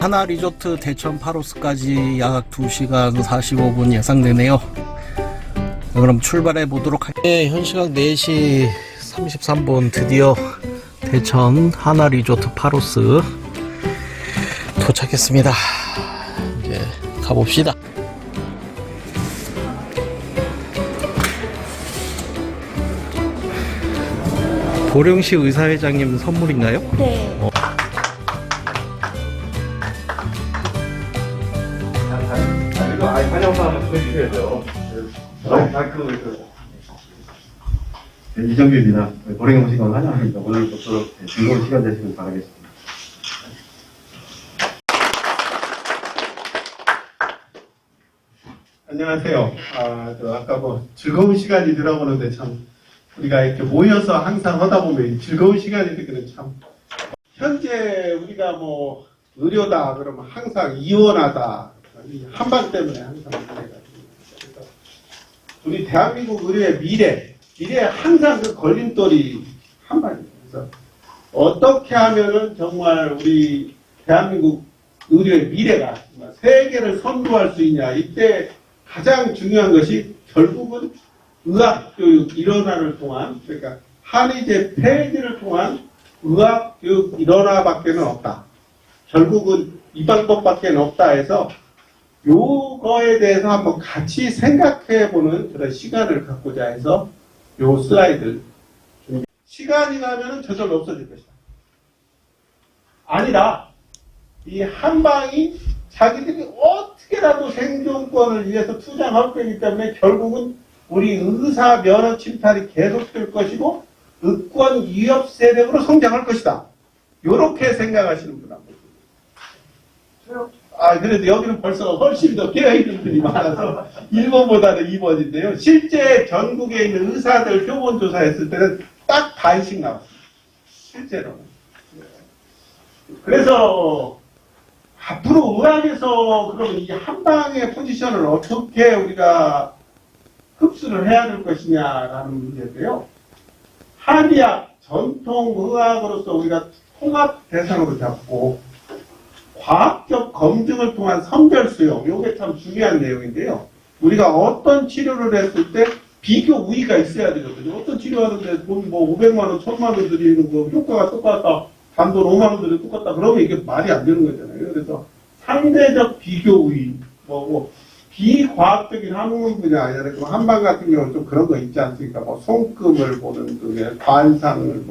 하나 리조트 대천 파로스까지 약 2시간 45분 예상되네요. 그럼 출발해 보도록 할게요. 네, 현 시각 4시 33분 드디어 대천 하나 리조트 파로스 도착했습니다. 이제 가봅시다. 고령시 의사회장님 선물인가요? 네. 환영사 한번 보여주셔야죠. 이정규입니다. 고령에 오신 건 환영합니다. 오늘 또 즐거운 시간 되시길 바라겠습니다. 안녕하세요. 아까 뭐 즐거운 시간이 들어오는데 참 우리가 이렇게 모여서 항상 하다 보면 즐거운 시간이 되기는 참 현재 우리가 뭐 의료다 그러면 항상 이원하다 이 한방 때문에 항상 문제가 그래서 우리 대한민국 의료의 미래에 항상 그 걸림돌이 한방이에요. 그래서 어떻게 하면은 정말 우리 대한민국 의료의 미래가 정말 세계를 선도할 수 있냐 이때 가장 중요한 것이 결국은 의학교육 일원화를 통한 그러니까 한의제 폐지를 통한 의학교육 일원화밖에는 없다. 결국은 이 방법밖에 없다 해서 요거에 대해서 한번 같이 생각해보는 그런 시간을 갖고자 해서 요 슬라이드를 준비. 시간이 가면은 저절로 없어질 것이다. 아니다. 이 한방이 자기들이 어떻게라도 생존권을 위해서 투쟁할 거기 때문에 결국은 우리 의사 면허 침탈이 계속될 것이고 의권 위협 세력으로 성장할 것이다. 요렇게 생각하시는 분 한 분. 그래도 여기는 벌써 훨씬 더 깨어있는 분이 많아서 1번보다는 2번인데요. 실제 전국에 있는 의사들 표본 조사했을 때는 딱 반씩 나왔습니다. 실제로는. 그래서 앞으로 의학에서 그러면 이 한방의 포지션을 어떻게 우리가 흡수를 해야 될 것이냐라는 문제인데요. 한의학, 전통의학으로서 우리가 통합 대상으로 잡고 과학적 검증을 통한 선별 수용, 이게 참 중요한 내용인데요. 우리가 어떤 치료를 했을 때 비교 우위가 있어야 되거든요. 어떤 치료하는데 돈 뭐 500만 원, 1000만 원 들이는 거 효과가 똑같다. 단돈 5만 원 들이 똑같다. 그러면 이게 말이 안 되는 거잖아요. 그래서 상대적 비교 우위, 비과학적인 학문 분야 아니라 한방 같은 경우는 좀 그런 거 있지 않습니까? 손금을 보는 등의 관상을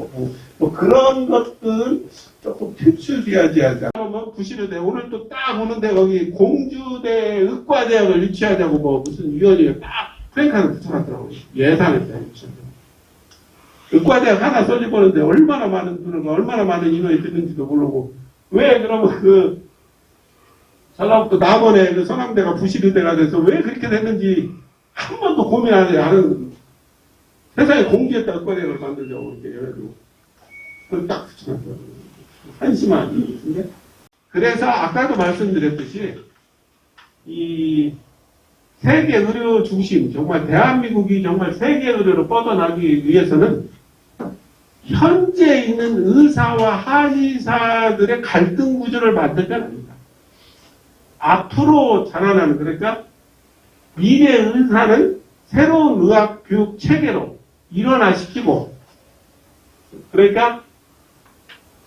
그런 것들 조금 표출돼야지 하자. 부시르대 오늘 또 딱 오는데 거기 공주대 의과대학을 유치하자고 무슨 위원회가 딱 프랭카를 붙여놨더라고요. 예산을 때 의과대학 하나 설립하는데 얼마나 많은 돈을 얼마나 많은 인원이 드는지도 모르고 왜 그러면 전라북도 남원에 그 서남대가 부시르대가 돼서 왜 그렇게 됐는지 한 번도 고민 안 하는 세상에 공주했다 의과대학을 만들자고 이렇게 해가지고 그걸 딱 붙여놨더라고요. 한심한 일인데. 그래서 아까도 말씀드렸듯이 이 세계 의료 중심 정말 대한민국이 정말 세계 의료로 뻗어나기 위해서는 현재 있는 의사와 한의사들의 갈등 구조를 만들면 안 됩니다. 앞으로 자라나는 그러니까 미래 의사는 새로운 의학 교육 체계로 일원화시키고 그러니까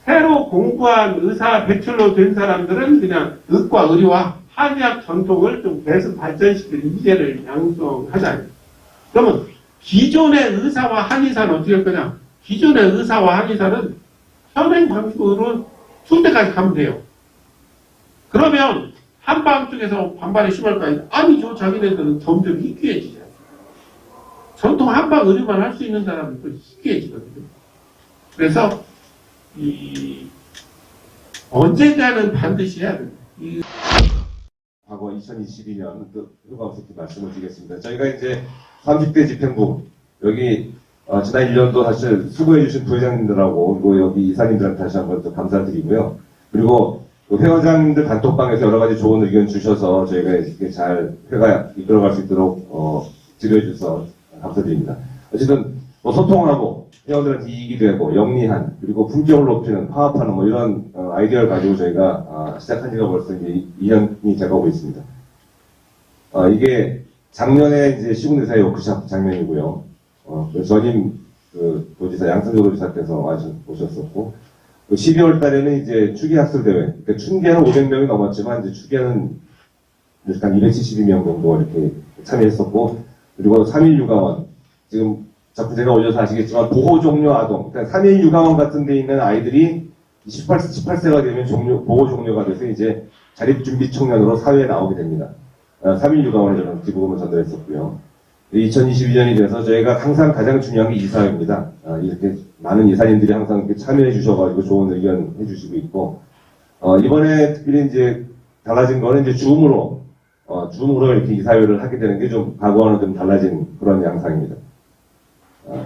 새로 공부한 의사 배출로 된 사람들은 그냥 의과 의료와 한의학 전통을 좀 계속 발전시키는 인재를 양성하자. 그러면 기존의 의사와 한의사는 어떻게 할 거냐? 기존의 의사와 한의사는 현행 방식으로 순대까지 가면 돼요. 그러면 한방 쪽에서 반발이 심할 거 아니에요? 아니죠. 자기네들은 점점 희귀해지잖아요. 전통 한방 의료만 할 수 있는 사람은 또 희귀해지거든요. 그래서 언젠가는 반드시 해야 됩니다. 과거 2022년 또 효과 없었기 말씀을 드리겠습니다. 저희가 이제 30대 집행부 여기 지난 1년도 사실 수고해주신 부회장님들하고 그리고 여기 이사님들한테 다시 한번 또 감사드리고요. 그리고 회원장님들 단톡방에서 여러 가지 좋은 의견 주셔서 저희가 이렇게 잘 회가 이끌어갈 수 있도록 지도해 주셔서 감사드립니다. 어쨌든 뭐 소통하고 회원들한테 이익이 되고 영리한 그리고 품격을 높이는 파업하는 뭐 이런 아이디어를 가지고 저희가 시작한 지가 벌써 이제 2년이 돼가고 있습니다. 이게 작년에 이제 시군의사의 워크숍 장면이고요. 전임 그 도지사 양승조 도지사께서 오셨었고 12월 달에는 이제 추기학술 대회, 그러니까 춘계는 500명이 넘었지만 이제 추계는 한 272명 정도 이렇게 참여했었고, 그리고 3일 육아원, 지금 자꾸 제가 올려서 아시겠지만 보호 종료 아동, 그러니까 3일 육아원 같은 데 있는 아이들이 18세가 되면 보호 종료가 돼서 이제 자립준비 청년으로 사회에 나오게 됩니다. 3일 육아원에 저는 기부금을 전달했었고요. 2022년이 돼서 저희가 항상 가장 중요한 게 이사회입니다. 이렇게 많은 이사님들이 항상 이렇게 참여해 주셔가지고 좋은 의견 해주시고 있고, 이번에 특별히 이제 달라진 거는 이제 줌으로 이렇게 이사회를 하게 되는 게 좀 과거와는 좀 달라진 그런 양상입니다.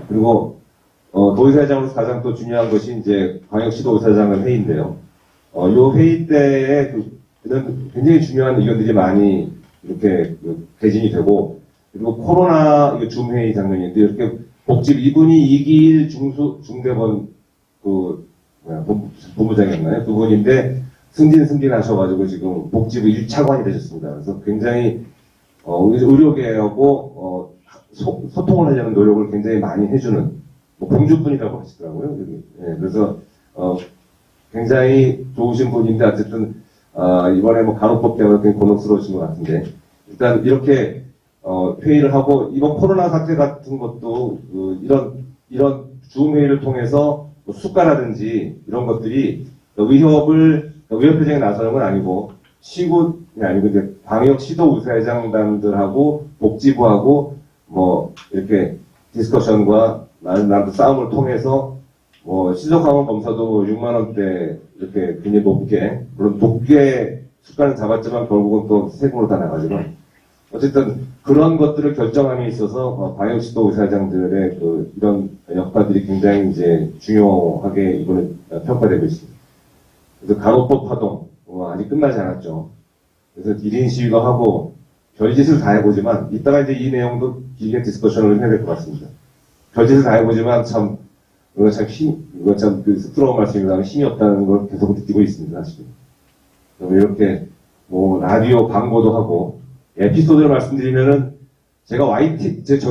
그리고, 도의사장으로서 가장 또 중요한 것이 이제 광역시도의사장의 회의인데요. 이 회의 때에 이런 굉장히 중요한 의견들이 많이 이렇게 개진이 되고, 그리고 코로나 줌회의 장면인데 이렇게 복지부 이분이 이기일 중대본 본부장이었나요? 그분인데 승진하셔가지고 지금 복지부 1차관이 되셨습니다. 그래서 굉장히 의료계하고 소통을 하려는 노력을 굉장히 많이 해주는 공주분이라고 하시더라고요. 예, 그래서 굉장히 좋으신 분인데 어쨌든 이번에 뭐 간호법 때문에 굉장히 곤혹스러우신 것 같은데 일단 이렇게 회의를 하고, 이번 코로나 사태 같은 것도, 이런 줌 회의를 통해서 수가라든지 이런 것들이 의협 회장에 나서는 건 아니고, 시군이 아니고, 이제 광역 시도 의사회장단들하고, 복지부하고, 뭐, 이렇게 디스커션과 나름대로 싸움을 통해서, 시적 강원 검사도 6만원대 이렇게 굉장히 높게, 물론 높게 수가는 잡았지만 결국은 또 세금으로 다 나가지고, 어쨌든 그런 것들을 결정함에 있어서 광역시도 의사장들의 이런 역할들이 굉장히 이제 중요하게 이번에 평가되고 있습니다. 그래서 간호법 파동 아직 끝나지 않았죠. 그래서 1인 시위도 하고 별짓을 다 해보지만 이따가 이제 이 내용도 길게 디스커션을 해야 될 것 같습니다. 별짓을 다 해보지만 참 이거 참 쑥스러운 말씀입니다. 힘이 없다는 걸 계속 느끼고 있습니다. 사실. 이렇게 뭐 라디오 광고도 하고. 에피소드를 말씀드리면은, 제가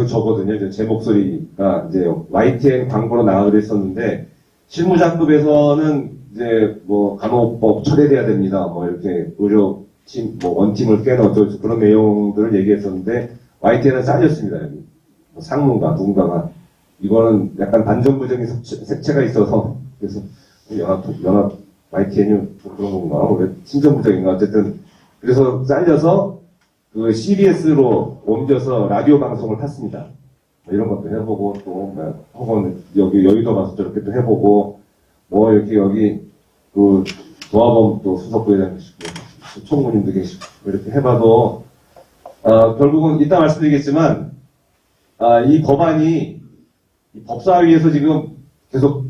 저거든요. 제 목소리가 이제 YTN 광고로 나가기로 했었는데, 실무자급에서는 이제 뭐 간호법 철회돼야 됩니다. 뭐 이렇게 의료팀, 원팀을 깨는 어쩌고 그런 내용들을 얘기했었는데, YTN은 잘렸습니다. 여기. 상무가, 누군가가. 이거는 약간 반정부적인 색채가 있어서, 그래서 연합 YTN이 그런 건가? 왜 친정부적인가? 어쨌든, 그래서 잘려서, CBS로 옮겨서 라디오 방송을 탔습니다. 이런 것도 해보고, 또, 혹은 여의도 가서 저렇게 또 해보고, 여기, 도화범 또 수석부회장 계시고, 총무님도 계시고, 이렇게 해봐도, 결국은 이따 말씀드리겠지만, 이 법안이 법사위에서 지금 계속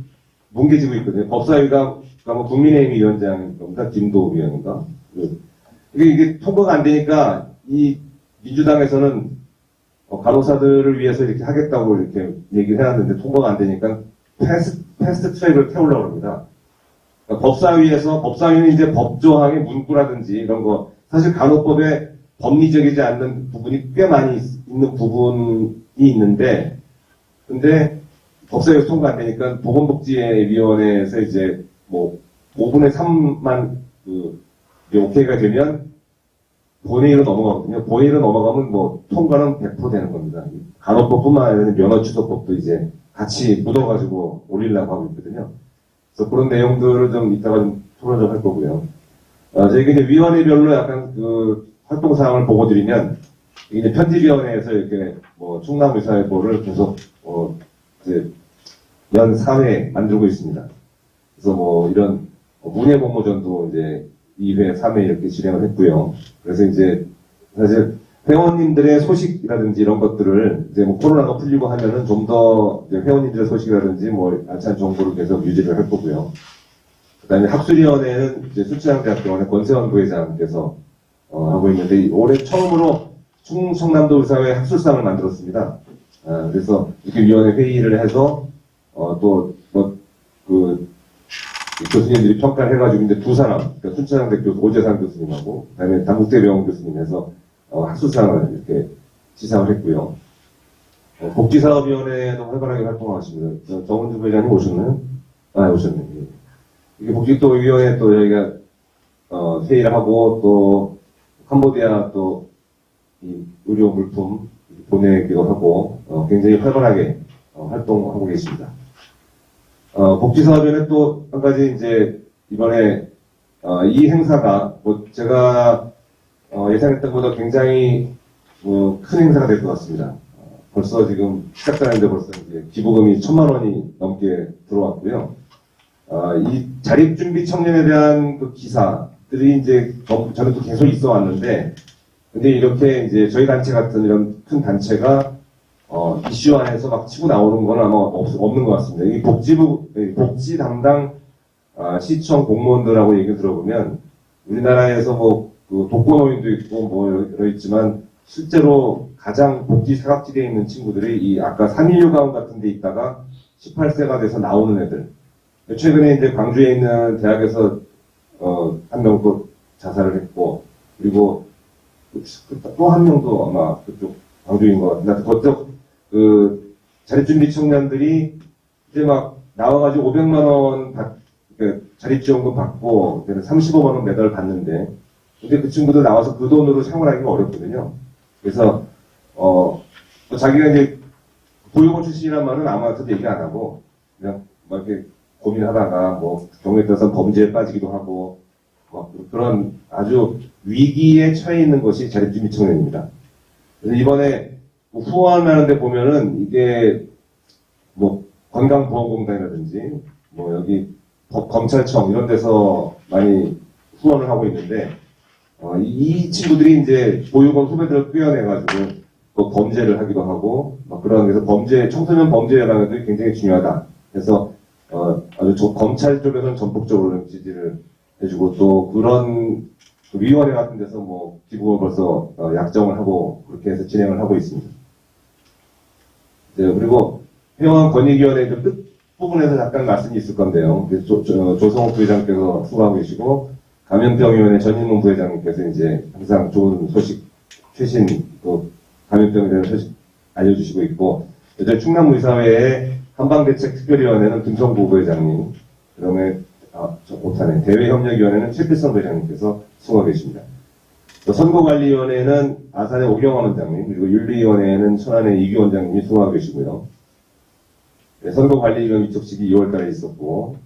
뭉개지고 있거든요. 법사위가 뭐 국민의힘 위원장인가, 김도우 위원인가. 이게 통과가 안 되니까, 이 민주당에서는 간호사들을 위해서 이렇게 하겠다고 이렇게 얘기를 해놨는데 통과가 안 되니까 패스트 트랙을 태우려고 합니다. 그러니까 법사위는 이제 법조항의 문구라든지 이런 거, 사실 간호법에 법리적이지 않는 부분이 꽤 많이 있는 부분이 있는데, 근데 법사위에서 통과 안 되니까 보건복지위원회에서 이제 뭐 5분의 3만 오케이가 되면 본회의로 넘어가거든요. 본회의로 넘어가면 뭐 통과는 100% 되는 겁니다. 간호법뿐만 아니라 면허취소법도 이제 같이 묻어가지고 올리려고 하고 있거든요. 그래서 그런 내용들을 좀 이따가 좀 토론 좀 할 거고요. 저희가 이제 위원회별로 약간 활동 사항을 보고 드리면, 이제 편집위원회에서 이렇게 뭐 충남의사회보를 계속 이제 연 4회 만들고 있습니다. 그래서 뭐 이런 문예 공모전도 이제 2회, 3회 이렇게 진행을 했고요. 그래서 이제 사실 회원님들의 소식이라든지 이런 것들을 이제 뭐 코로나가 풀리고 하면은 좀 더 회원님들의 소식이라든지 뭐 알찬 정보를 계속 유지를 할 거고요. 그다음에 학술위원회는 이제 순천향대학병원의 권세원 부회장께서 하고 있는데 올해 처음으로 충청남도 의사회 학술상을 만들었습니다. 그래서 이렇게 위원회 회의를 해서 교수님들이 평가를 해가지고 이제 두 사람, 그러니까 순천향대 교수 오재상 교수님하고 그다음에 단국대병원 교수님 해서 학술상을 이렇게 시상을 했고요. 복지사업위원회도 활발하게 활동하십니다. 정은주 부회장님 오셨나요? 오셨네요. 예. 이게 복지또위원회 또 저희가 회의를 하고 또 캄보디아 또 이 의료 물품 보내기도 하고 굉장히 활발하게 활동하고 계십니다. 복지사업위원회 또 한 가지 이제 이번에 이 행사가 뭐 제가 예상했던 것보다 굉장히 큰 행사가 될 것 같습니다. 벌써 지금 시작하는데 벌써 이제 기부금이 1,000만 원이 넘게 들어왔고요. 이 자립준비 청년에 대한 그 기사들이 이제 저는 또 계속 있어 왔는데, 근데 이렇게 이제 저희 단체 같은 이런 큰 단체가 이슈화해서 막 치고 나오는 건 아마 없는 것 같습니다. 이 복지 담당 시청 공무원들하고 얘기 들어보면 우리나라에서 그 독거노인도 있고 뭐 여러 있지만 실제로 가장 복지 사각지대에 있는 친구들이 이 아까 316 가운 같은 데 있다가 18세가 돼서 나오는 애들. 최근에 이제 광주에 있는 대학에서 한 명 또 자살을 했고, 그리고 또 한 명도 아마 그쪽 광주인 것 같은데, 그쪽 그 자립준비 청년들이 이제 막 나와가지고 500만 원 자립지원금 받고 35만 원 매달 받는데, 근데 그 친구들 나와서 그 돈으로 생활하기가 어렵거든요. 그래서 자기가 이제 보육원 출신이란 말은 아무한테도 얘기 안 하고 그냥 막 이렇게 고민하다가 뭐 경우에 따라서 범죄에 빠지기도 하고 그런 아주 위기에 처해 있는 것이 자립준비 청년입니다. 그래서 이번에 후원하는 데 보면은 이게 뭐 건강보험공단이라든지 뭐 여기 검찰청 이런 데서 많이 후원을 하고 있는데 이 친구들이 이제 보육원 후배들을 꾸려내가지고 또 범죄를 하기도 하고 막 그런 데서 청소년 범죄 예방에도 굉장히 중요하다. 그래서 아주 검찰 쪽에서는 전폭적으로 지지를 해주고 또 그런 위원회 같은 데서 뭐 기부가 벌써 약정을 하고 그렇게 해서 진행을 하고 있습니다. 네, 그리고 회원권익위원회 끝 부분에서 잠깐 말씀이 있을 건데요. 조성욱 부회장께서 수고하고 계시고 감염병위원회 전인문 부회장님께서 이제 항상 좋은 소식, 최신 또 감염병에 대한 소식 알려주시고 있고, 요즘 충남의사회의 한방대책특별위원회는 김성구 부회장님, 그다음에 대외협력위원회는 최필성 부회장님께서 수고하고 계십니다. 또 선거관리위원회는 아산의 오경원 원장님, 그리고 윤리위원회에는 천안의 이규 원장님이 수고하고 계시고요. 네, 선거관리위원 위촉식이 2월달에 있었고,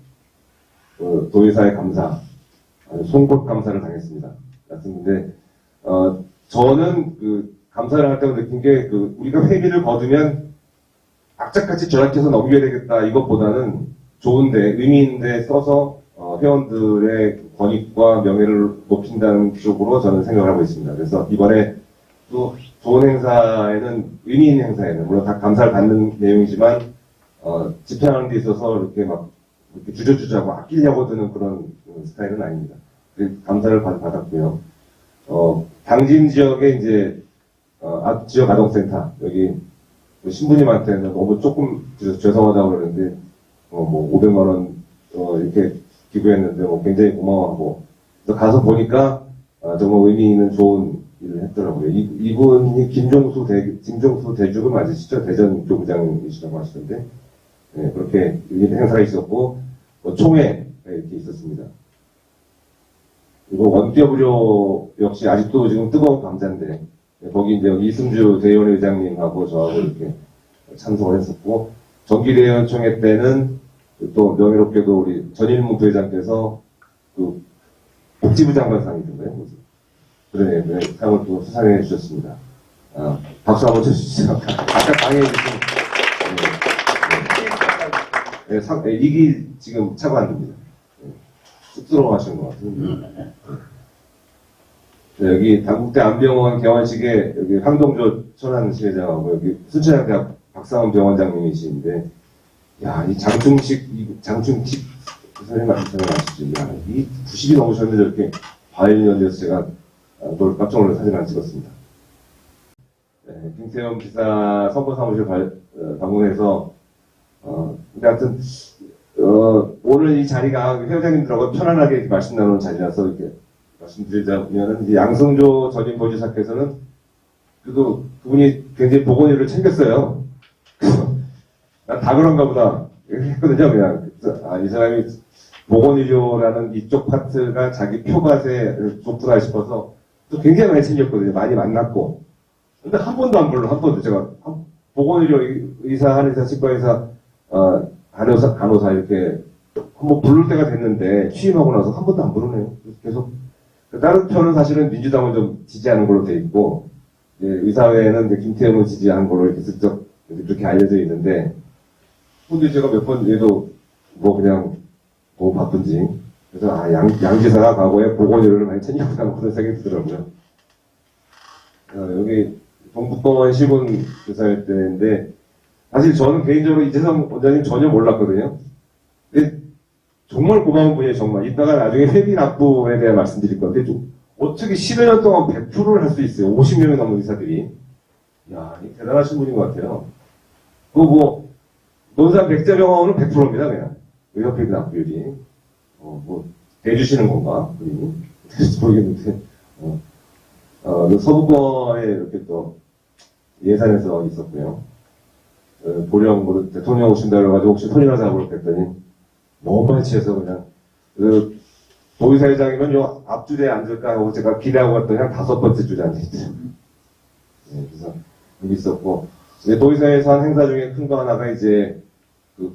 도의사의 감사, 송곳 감사를 당했습니다. 근데 저는 그 감사를 할 때마다 느낀 게 우리가 회비를 거두면 악착같이 절약해서 넘겨야 되겠다 이것보다는 좋은데 의미 있는데 써서 회원들의 권익과 명예를 높인다는 쪽으로 저는 생각을 하고 있습니다. 그래서 이번에 또 좋은 행사에는 의미 있는 행사에는 물론 다 감사를 받는 내용이지만 집행하는 데 있어서 이렇게 막 이렇게 주저주저하고 아끼려고 드는 그런 스타일은 아닙니다. 감사를 받았고요. 당진 지역에 이제 지역 아동센터 여기 신부님한테는 너무 조금 죄송하다고 그러는데 뭐 500만 원 이렇게 기부했는데 뭐 굉장히 고마워하고 그래서 가서 보니까 정말 의미 있는 좋은 일을 했더라고요. 이분이 김종수 대주가 맞으시죠? 대전 교부장이시라고 하시던데 네, 그렇게 행사가 있었고 총회 이렇게 있었습니다. 그리고 원뼈부료 역시 아직도 지금 뜨거운 감자인데 거기 이제 이승주 대의원 회장님하고 저하고 이렇게 참석을 했었고 정기대의원총회 때는 또 명예롭게도 우리 전일문 부회장께서 그 복지부 장관상이던가요? 그래, 네, 상을 또 수상해 주셨습니다. 박수 한번 쳐주시죠. 아까 방해해주신 이기 지금 차관입니다. 쑥스러워 하시는 것 같은데. 네, 여기 단국대 안병원 개원식에 여기 황동조 천안시회장하고 여기 순천향대학 박상원 병원장님이신데, 야, 이 장충식 선생님 아시죠? 야, 이 90이 넘으셨는데 저렇게 바이올린 연주에서 제가 깜짝 놀라서 사진 안 찍었습니다. 네, 김태형 지사 선거사무실 방문해서, 근데 하여튼, 오늘 이 자리가 회장님들하고 편안하게 이렇게 말씀 나누는 자리라서 이렇게 말씀드리자면은, 이제 양승조 전임 도지사께서는 그래도 그분이 굉장히 보건의를 챙겼어요. 난 다 그런가 보다. 이렇게 했거든요, 그냥. 이 사람이 보건의료라는 이쪽 파트가 자기 표밭에 좁더라 싶어서 또 굉장히 많이 챙겼거든요. 많이 만났고. 근데 한 번도 안 불러, 한 번도. 제가 보건의료 의사, 한의사, 치과의사, 간호사 이렇게 한번 부를 때가 됐는데 취임하고 나서 한 번도 안 부르네요. 계속. 다른 편은 사실은 민주당을 좀 지지하는 걸로 돼 있고, 의사회는 김태형을 지지하는 걸로 이렇게 슬쩍 이렇게 알려져 있는데, 근데 제가 몇 번 얘도 뭐 그냥 너무 바쁜지. 그래서 양 지사가 과거에 보건의료를 많이 챙겼구나 그런 생각이 들더라고요. 여기 동북권 시군 교사일 때인데 사실 저는 개인적으로 이재성 원장님 전혀 몰랐거든요. 근데 정말 고마운 분이에요, 정말. 이따가 나중에 회비 납부에 대해 말씀드릴 건데 좀 어떻게 10여 년 동안 100%를 할 수 있어요. 50명이 넘는 의사들이. 이야, 대단하신 분인 것 같아요. 뭐 논산 백자병원은 100%입니다, 그냥. 의협회비 납부율이. 대주시는 건가? 모르겠는데. 서부권에 이렇게 또 예산에서 있었고요. 보령, 대통령 오신다 그래가지고 혹시 손이나 잡으러 했더니 너무 많이 취해서 그냥, 도의사회장이면 요 앞줄에 앉을까 하고 제가 기대하고 갔더니 한 5번째 줄에 앉아있더라고요. 그래서 여기 있었고, 도의사에서 한 행사 중에 큰 거 하나가 이제,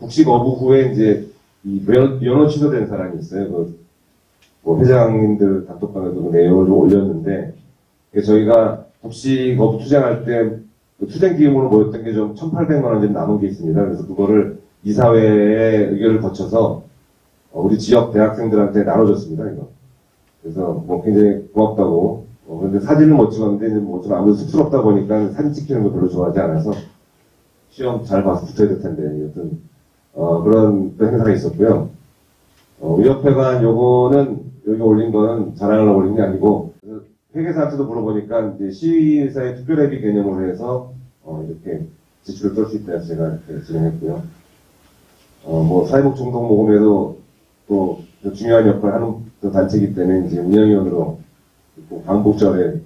국식 어부 후에 이제, 면허 취소된 사람이 있어요. 회장님들 단톡방에도 내용을 좀 올렸는데, 저희가 국식 어부 투쟁할 때, 투쟁 기금으로 모였던 게 좀 1,800만 원 좀 남은 게 있습니다. 그래서 그거를 이사회의 의결을 거쳐서, 우리 지역 대학생들한테 나눠줬습니다, 이거. 그래서 굉장히 고맙다고. 근데 사진은 못 찍었는데, 좀 아무래도 쑥스럽다 보니까 사진 찍히는 거 별로 좋아하지 않아서, 시험 잘 봐서 붙어야 될 텐데, 여튼, 그런 또 행사가 있었고요. 의협회관 요거는, 여기 올린 거는 자랑하려고 올린 게 아니고, 회계사한테도 물어보니까, 이제 시의사의 특별회비 개념으로 해서, 이렇게 지출을 떨 수 있다 해서 제가 이렇게 진행했고요. 사회복 중독 모금에도 또 중요한 역할을 하는 또 단체이기 때문에 이제 운영위원으로 광복절에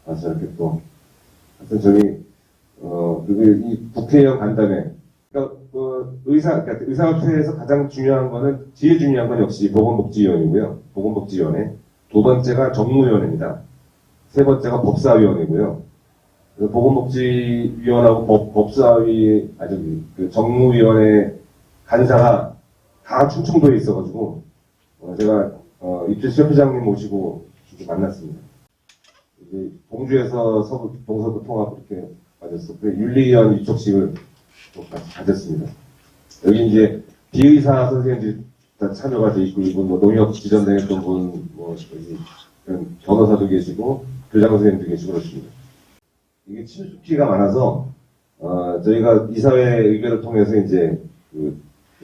와서 이렇게 또, 하여튼 저기, 그리고 이 국회의원 간담회, 그러니까 의사협회에서 가장 중요한 거는, 제일 중요한 건 역시 보건복지위원이고요. 보건복지위원회. 두 번째가 정무위원회입니다. 세 번째가 법사위원회고요. 보건복지위원하고 정무위원회 간사가 다 충청도에 있어가지고, 제가, 입주 시협회장님 모시고 만났습니다. 이제 공주에서 동서부 통합 이렇게 가졌었고요. 윤리위원 위촉식을 또 가졌습니다. 여기 이제 비의사 선생님들이 다 참여가 돼 있고, 이분 농협 지전당했던 분, 여기 변호사도 계시고, 교장 선생님도 계시고 그렇습니다. 이게 친숙기가 많아서, 저희가 이사회 의결을 통해서 이제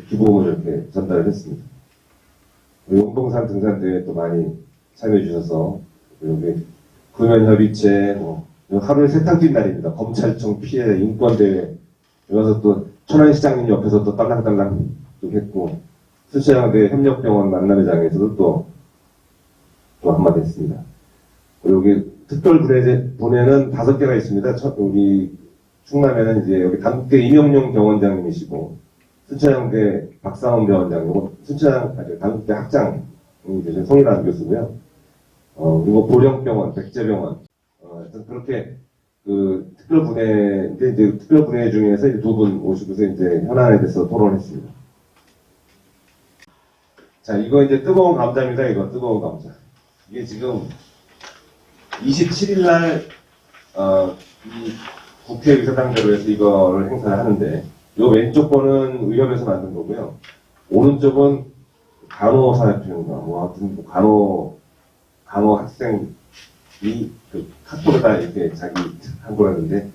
기부금을 이렇게 전달을 했습니다. 용봉산 등산대회 또 많이 참여해 주셔서, 여기 금연협의체, 하루에 3탕 뛴 날입니다. 검찰청 피해 인권대회, 여기서 또 천안시장님 옆에서 또 딸랑딸랑 또 했고, 순천향대 협력병원 만남회장에서도 또 한마디 했습니다. 여기 특별 분해는 5개가 있습니다. 우리 충남에는 이제 여기 단국대 임영용 병원장님이시고, 순천향대 박상원 병원장이고, 단국대 학장이 계신 송일환 교수고요. 그리고 보령병원, 백제병원, 하여튼 그렇게 특별 분해인데, 이제 특별 분해 중에서 이제 2분 오시고서 이제 현안에 대해서 토론했습니다. 자, 이거 이제 뜨거운 감자입니다. 이거 뜨거운 감자. 이게 지금 27일날 이 국회의사당대로에서 이거를 행사를 하는데, 요 왼쪽 거는 의협에서 만든 거고요. 오른쪽은 간호사협회인가, 하여튼 간호 학생이 학교에다 이렇게 자기 한 거라는데,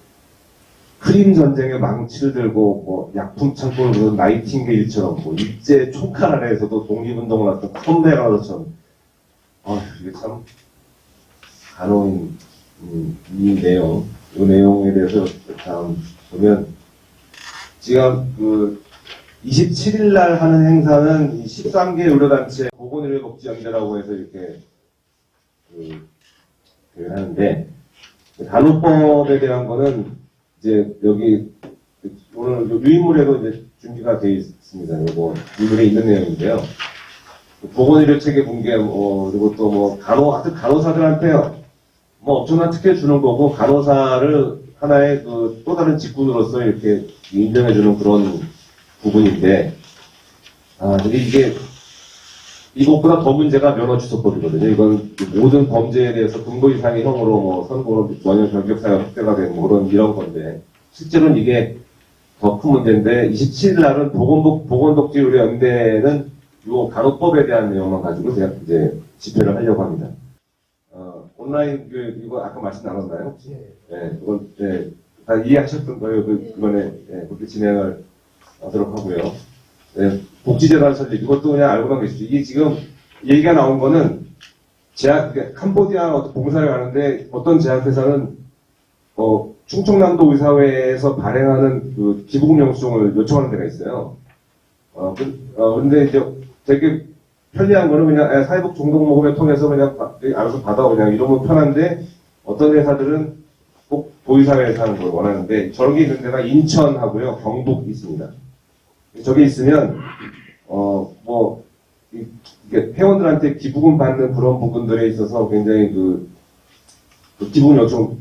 크림 전쟁의 망치를 들고 약품 창고를 나이팅게일처럼 일제 총칼 아래에서도 독립운동을 했던 선배가처럼, 이게 참 간호인 이 내용 이 내용에 대해서 참 보면 지금 그 27일 날 하는 행사는 13개 의료단체 보건의료복지연대라고 해서 이렇게 하는데 간호법에 대한 거는 이제 여기 오늘 유인물에도 이제 준비가 되어 있습니다. 이거 유인물에 있는 내용인데요. 보건의료 체계 붕괴, 그리고 또 뭐 하여튼 간호사들한테요, 뭐 엄청난 특혜 주는 거고, 간호사를 하나의 그 또 다른 직군으로서 이렇게 인정해주는 그런 부분인데, 근데 이것보다 더 문제가 면허 취소법이거든요. 이건 모든 범죄에 대해서 근거 이상의 형으로 뭐 선고로 원형 결격사유가 확대가 되는 뭐 이런 건데, 실제로는 이게 더 큰 문제인데, 27일 날은 보건복지의료연대는 요 간호법에 대한 내용만 가지고 제가 이제 집회를 하려고 합니다. 온라인 이거 아까 말씀 나눴나요? 혹시? 네, 그건 다 이해하셨던 거예요. 그번에 그렇게 진행을 하도록 하고요. 네, 복지재단 설립 이것도 그냥 알고만 계시죠. 이게 지금 얘기가 나온 거는 캄보디아 봉사를 가는데 어떤 제약회사는 충청남도 의사회에서 발행하는 그 기부금 영수증을 요청하는 데가 있어요. 근데 이제 되게 편리한 거는 그냥 사회복 종목모금을 통해서 그냥 알아서 받아 그냥 이러면 편한데 어떤 회사들은 꼭 도의사회에서 하는 걸 원하는데 저기 있는 데가 인천하고요 경북 있습니다. 저기 있으면 이게 회원들한테 기부금 받는 그런 부분들에 있어서 굉장히 그 기부금 요청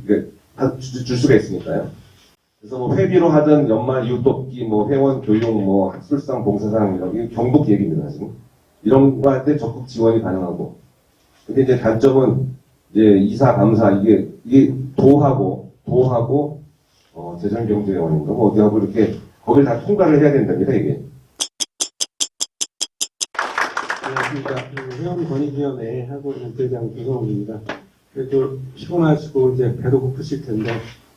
줄 수가 있으니까요. 그래서 뭐 회비로 하든 연말 이웃 돕기, 뭐 회원 교육, 뭐 학술상 봉사상 이런 경북 얘기입니다 지금. 이런 거 할 때 적극 지원이 가능하고. 근데 이제 단점은 이제 이사 감사 이게 도하고 재정경제원인가 뭐 어디하고 이렇게 거길 다 통과를 해야 된답니다 이게. 안녕하십니까. 회원권익위원회 하고 있는 대장 조성욱입니다. 그래도 피곤하시고 이제 배도 고프실 텐데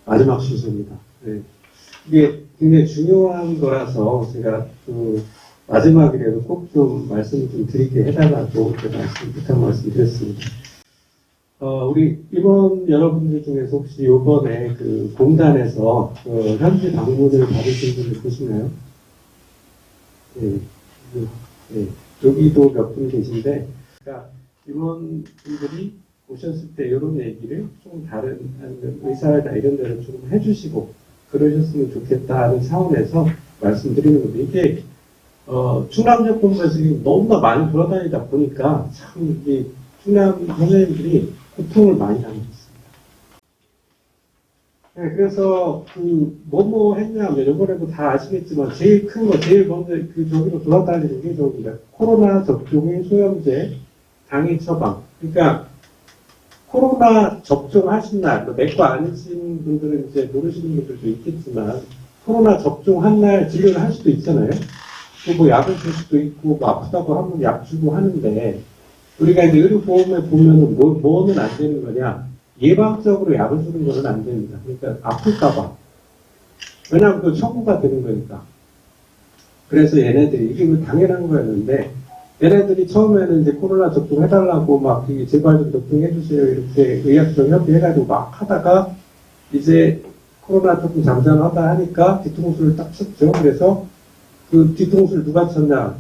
마지막 순서입니다. 네. 이게 굉장히 중요한 거라서 제가 마지막이라도 꼭 좀 말씀을 좀 드리게 해달라고 부탁 말씀드렸습니다. 우리 임원 여러분들 중에서 혹시 이번에 그 공단에서 현지 방문을 받으신 분들 계시나요? 네. 네. 여기도 몇 분 계신데, 그러니까 임원분들이 오셨을 때 이런 얘기를 좀 다른 의사회나 이런 데를 좀 해주시고 그러셨으면 좋겠다는 차원에서 말씀드리는 건데 이게 충남여권에서 너무나 많이 돌아다니다 보니까 참 이 충남 선생님들이 고통을 많이 당하셨습니다. 네, 그래서 뭐뭐 했냐면 이번에도 다 아시겠지만 제일 큰 거 제일 먼저 저기로 돌아다니는 게 저기입니다. 코로나 접종의 소염제 당일 처방. 그러니까 코로나 접종하신 날, 내과 아니신 분들은 이제 모르시는 분들도 있겠지만, 코로나 접종한 날 진료를 할 수도 있잖아요. 또 뭐 약을 줄 수도 있고, 뭐 아프다고 하면 약 주고 하는데, 우리가 이제 의료보험에 보면은 뭐는 안 되는 거냐, 예방적으로 약을 주는 거는 안 됩니다. 그러니까 아플까봐. 왜냐하면 그 청구가 되는 거니까. 그래서 얘네들이, 이게 당연한 거였는데, 얘네들이 처음에는 이제 코로나 접종해달라고 막 제발 좀 접종해주세요 이렇게 의학적 협의해가지고 막 하다가 이제 코로나 조금 잠잠하다 하니까 뒤통수를 딱 쳤죠. 그래서 그 뒤통수를 누가 쳤냐,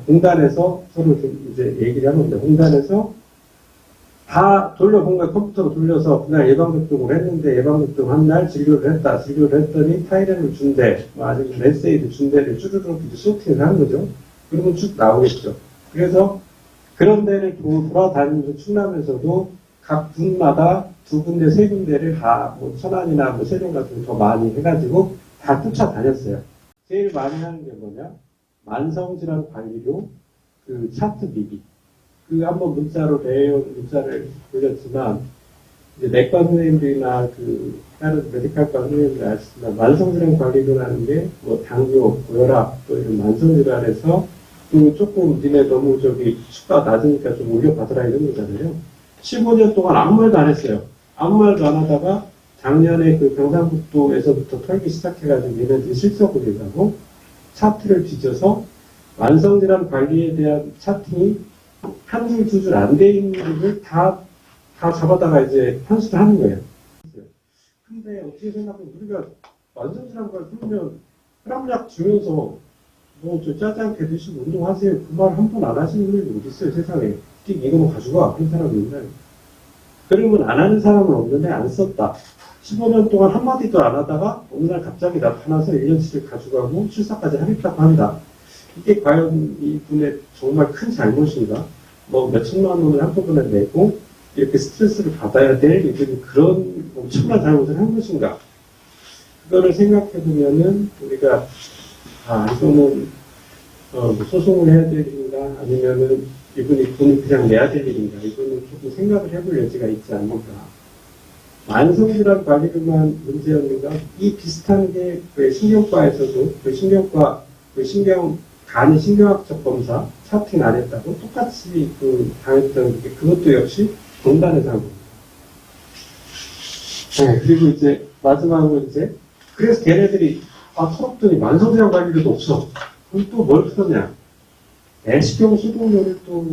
공단에서 서로 좀 이제 얘기를 하는데 공단에서 다 돌려본 거야. 컴퓨터로 돌려서 그날 예방접종을 했는데 예방접종 한 날 진료를 했다. 진료를 했더니 타이레놀 준대, 아니면 레세이드 준대를 쭈르륵 소팅을 하는 거죠. 그러면 쭉 나오겠죠. 그래서 그런 데를 돌아다니면서 충남에서도 각 군마다 2군데, 3군데를 다 천안이나 세종 같은 더 많이 해가지고 다 쫓아다녔어요. 제일 많이 하는 게 뭐냐? 만성질환 관리료 차트 미비. 한번 문자를 올렸지만 이제 내과 선생님들이나 다른 메디컬과 선생님들이 아시지만 만성질환 관리료라는 게 당뇨, 고혈압 또 이런 만성질환에서 조금 니네 너무 수가 낮으니까 좀 올려받으라 이런 거잖아요. 15년 동안 아무 말도 안 했어요. 아무 말도 안 하다가 작년에 경상북도에서부터 털기 시작해가지고 얘네들이 실적을 내라고 차트를 뒤져서 만성질환 관리에 대한 차팅이 한 줄, 2줄 안 돼 있는 걸 다 잡아다가 이제 편수를 하는 거예요. 큰데 어떻게 생각하면 우리가 만성질환과 그러면 혈압약 주면서 뭐 저 짜증게 드시고 운동하세요. 그 말 한 번 안 하시는 분이 어디 있어요 세상에. 이거 뭐 가져가 그런 사람이 있나요? 그러면 안 하는 사람은 없는데 안 썼다. 15년 동안 한마디도 안 하다가 어느 날 갑자기 나타나서 1년치를 가져가고 출사까지 하겠다고 한다. 이게 과연 이분의 정말 큰 잘못인가? 뭐 몇천만 원을 한꺼번에 내고 이렇게 스트레스를 받아야 될 이분이 그런 엄청난 잘못을 한 것인가? 그거를 생각해 보면은 우리가 이거는 뭐 소송을 해야 될 일인가 아니면은 이분이 돈을 그냥 내야 될 일인가 이거는 조금 생각을 해볼 여지가 있지 않는가. 만성질환 관리로만 문제였는가? 이 비슷한 게 그 신경과에서도 간이 신경학적 검사 차팅 안 했다고 똑같이 당했던 게 그것도 역시 공단에서 한 겁니다. 네, 그리고 이제 마지막으로 그래서 걔네들이 털었더니 만성질환 관리료도 없어. 그럼 또 뭘 풀었냐? 내시경 수동료를 또